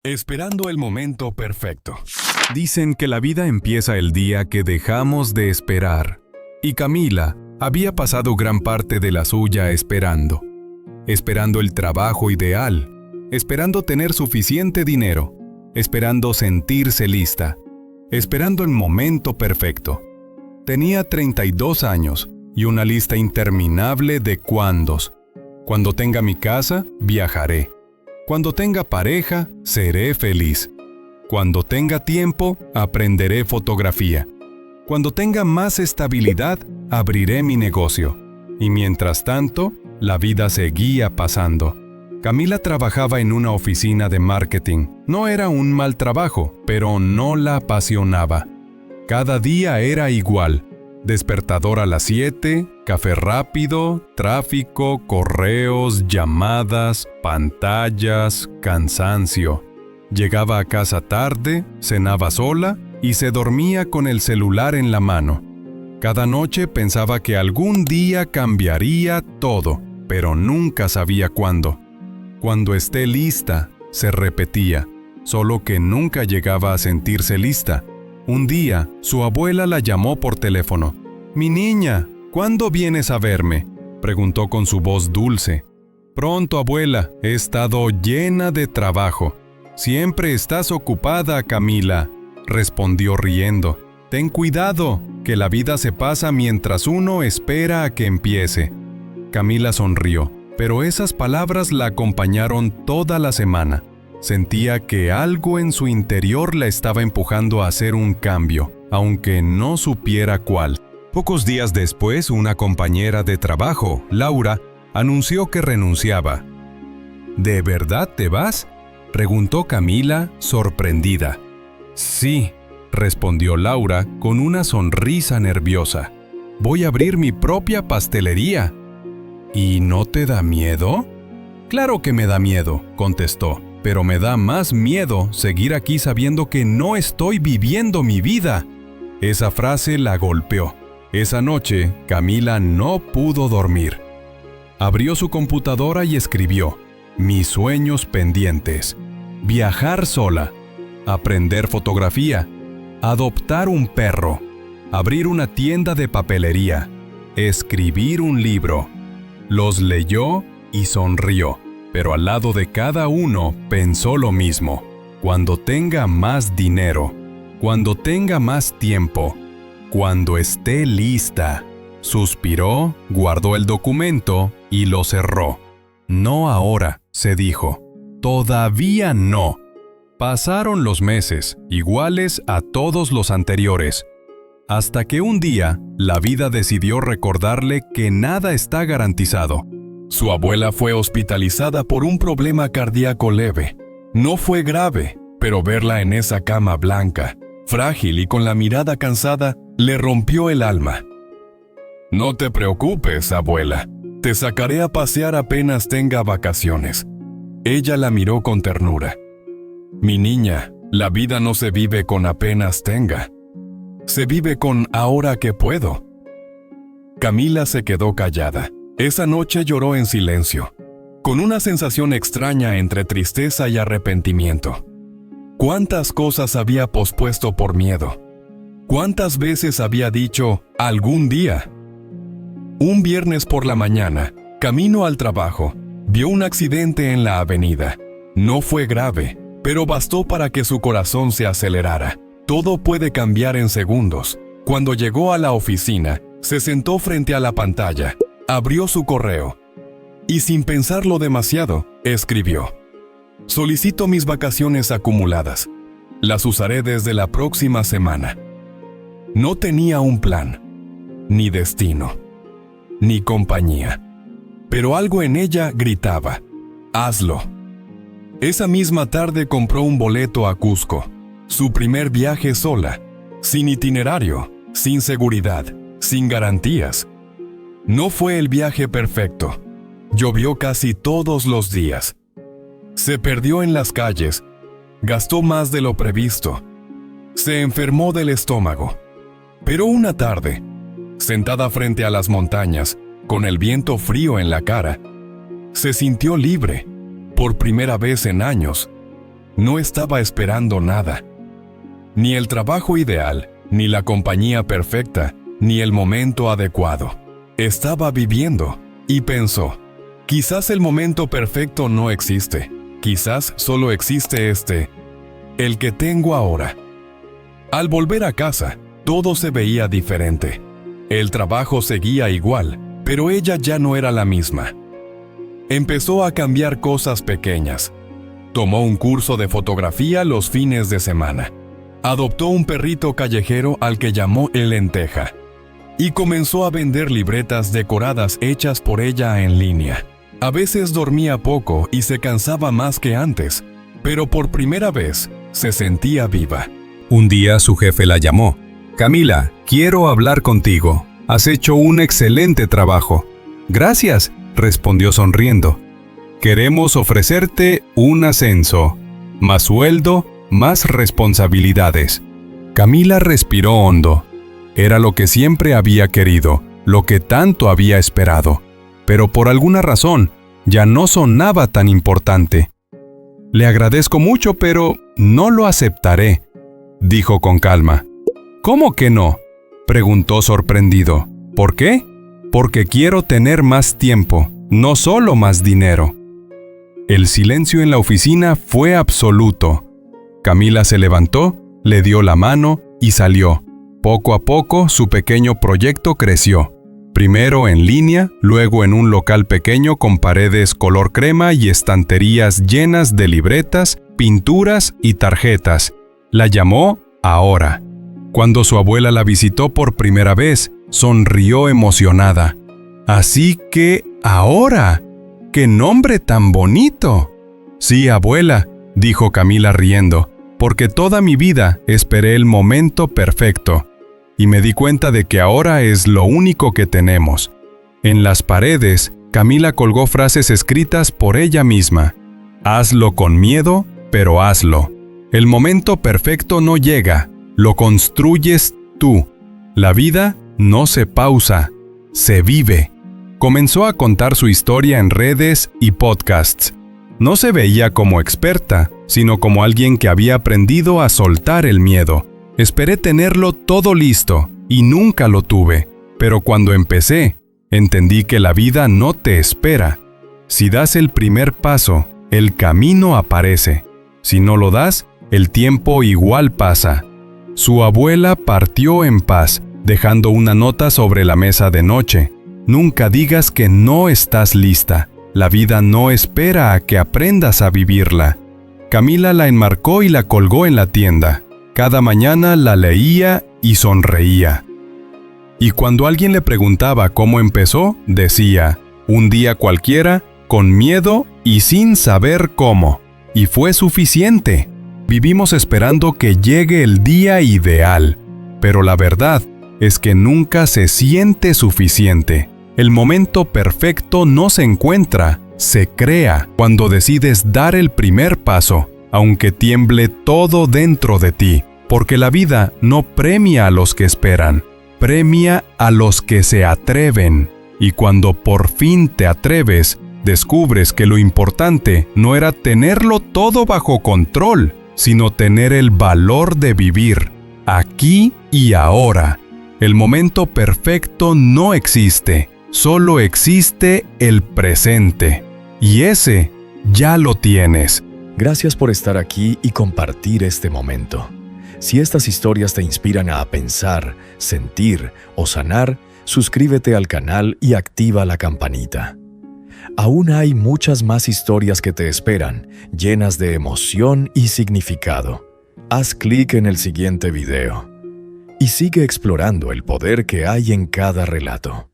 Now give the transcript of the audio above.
Esperando el momento perfecto. Dicen que la vida empieza el día que dejamos de esperar. Y Camila había pasado gran parte de la suya esperando. Esperando el trabajo ideal. Esperando tener suficiente dinero. Esperando sentirse lista. Esperando el momento perfecto. Tenía 32 años y una lista interminable de cuándos. Cuando tenga mi casa, viajaré. Cuando tenga pareja, seré feliz. Cuando tenga tiempo, aprenderé fotografía. Cuando tenga más estabilidad, abriré mi negocio. Y mientras tanto, la vida seguía pasando. Camila trabajaba en una oficina de marketing. No era un mal trabajo, pero no la apasionaba. Cada día era igual. Despertador a las 7, café rápido, tráfico, correos, llamadas, pantallas, cansancio. Llegaba a casa tarde, cenaba sola y se dormía con el celular en la mano. Cada noche pensaba que algún día cambiaría todo, pero nunca sabía cuándo. Cuando esté lista, se repetía, solo que nunca llegaba a sentirse lista. Un día, su abuela la llamó por teléfono. «Mi niña, ¿cuándo vienes a verme?», preguntó con su voz dulce. «Pronto, abuela, he estado llena de trabajo». «Siempre estás ocupada, Camila», respondió riendo. «Ten cuidado, que la vida se pasa mientras uno espera a que empiece». Camila sonrió, pero esas palabras la acompañaron toda la semana. Sentía que algo en su interior la estaba empujando a hacer un cambio, aunque no supiera cuál. Pocos días después, una compañera de trabajo, Laura, anunció que renunciaba. «¿De verdad te vas?», preguntó Camila, sorprendida. «Sí», respondió Laura con una sonrisa nerviosa. «Voy a abrir mi propia pastelería». «¿Y no te da miedo?». «Claro que me da miedo», contestó. «Pero me da más miedo seguir aquí sabiendo que no estoy viviendo mi vida». Esa frase la golpeó. Esa noche, Camila no pudo dormir. Abrió su computadora y escribió: «Mis sueños pendientes. Viajar sola. Aprender fotografía. Adoptar un perro. Abrir una tienda de papelería. Escribir un libro». Los leyó y sonrió. Pero al lado de cada uno pensó lo mismo. Cuando tenga más dinero, cuando tenga más tiempo, cuando esté lista. Suspiró, guardó el documento y lo cerró. «No ahora», se dijo. «Todavía no». Pasaron los meses, iguales a todos los anteriores. Hasta que un día, la vida decidió recordarle que nada está garantizado. Su abuela fue hospitalizada por un problema cardíaco leve. No fue grave, pero verla en esa cama blanca, frágil y con la mirada cansada, le rompió el alma. «No te preocupes, abuela. Te sacaré a pasear apenas tenga vacaciones». Ella la miró con ternura. «Mi niña, la vida no se vive con apenas tenga. Se vive con ahora que puedo». Camila se quedó callada. Esa noche lloró en silencio, con una sensación extraña entre tristeza y arrepentimiento. ¿Cuántas cosas había pospuesto por miedo? ¿Cuántas veces había dicho algún día? Un viernes por la mañana, camino al trabajo, vio un accidente en la avenida. No fue grave, pero bastó para que su corazón se acelerara. Todo puede cambiar en segundos. Cuando llegó a la oficina, se sentó frente a la pantalla. Abrió su correo y sin pensarlo demasiado, escribió: «Solicito mis vacaciones acumuladas. Las usaré desde la próxima semana». No tenía un plan, ni destino, ni compañía. Pero algo en ella gritaba: «Hazlo». Esa misma tarde compró un boleto a Cusco, su primer viaje sola, sin itinerario, sin seguridad, sin garantías. No fue el viaje perfecto. Llovió casi todos los días. Se perdió en las calles. Gastó más de lo previsto. Se enfermó del estómago. Pero una tarde, sentada frente a las montañas, con el viento frío en la cara, se sintió libre, por primera vez en años. no estaba esperando nada. Ni el trabajo ideal, ni la compañía perfecta, ni el momento adecuado. Estaba viviendo y pensó, quizás el momento perfecto no existe. Quizás solo existe el que tengo ahora. Al volver a casa, todo se veía diferente. El trabajo seguía igual, pero ella ya no era la misma. Empezó a cambiar cosas pequeñas. Tomó un curso de fotografía los fines de semana. Adoptó un perrito callejero al que llamó el Lenteja. Y comenzó a vender libretas decoradas hechas por ella en línea. A veces dormía poco y se cansaba más que antes, pero por primera vez se sentía viva. Un día su jefe la llamó. «Camila, quiero hablar contigo. Has hecho un excelente trabajo». «Gracias», respondió sonriendo. «Queremos ofrecerte un ascenso, más sueldo, más responsabilidades». Camila respiró hondo. Era lo que siempre había querido, lo que tanto había esperado. Pero por alguna razón, ya no sonaba tan importante. «Le agradezco mucho, pero no lo aceptaré», dijo con calma. «¿Cómo que no?», preguntó sorprendido. «¿Por qué?». «Porque quiero tener más tiempo, no solo más dinero». El silencio en la oficina fue absoluto. Camila se levantó, le dio la mano y salió. Poco a poco su pequeño proyecto creció. Primero en línea, luego en un local pequeño con paredes color crema y estanterías llenas de libretas, pinturas y tarjetas. La llamó Ahora. Cuando su abuela la visitó por primera vez, sonrió emocionada. «Así que, ahora. ¡Qué nombre tan bonito!». «Sí, abuela», dijo Camila riendo, «porque toda mi vida esperé el momento perfecto. Y me di cuenta de que ahora es lo único que tenemos». En las paredes, Camila colgó frases escritas por ella misma. «Hazlo con miedo, pero hazlo. El momento perfecto no llega, lo construyes tú. La vida no se pausa, se vive». Comenzó a contar su historia en redes y podcasts. No se veía como experta, sino como alguien que había aprendido a soltar el miedo. «Esperé tenerlo todo listo y nunca lo tuve, pero cuando empecé, entendí que la vida no te espera. Si das el primer paso, el camino aparece. Si no lo das, el tiempo igual pasa». Su abuela partió en paz, dejando una nota sobre la mesa de noche. «Nunca digas que no estás lista. La vida no espera a que aprendas a vivirla». Camila la enmarcó y la colgó en la tienda. Cada mañana la leía y sonreía. Y cuando alguien le preguntaba cómo empezó, decía, «Un día cualquiera, con miedo y sin saber cómo». Y fue suficiente. Vivimos esperando que llegue el día ideal, pero la verdad es que nunca se siente suficiente. El momento perfecto no se encuentra, se crea cuando decides dar el primer paso, aunque tiemble todo dentro de ti, porque la vida no premia a los que esperan, premia a los que se atreven. Y cuando por fin te atreves, descubres que lo importante no era tenerlo todo bajo control, sino tener el valor de vivir, aquí y ahora. El momento perfecto no existe, solo existe el presente. Y ese ya lo tienes. Gracias por estar aquí y compartir este momento. Si estas historias te inspiran a pensar, sentir o sanar, suscríbete al canal y activa la campanita. Aún hay muchas más historias que te esperan, llenas de emoción y significado. Haz clic en el siguiente video y sigue explorando el poder que hay en cada relato.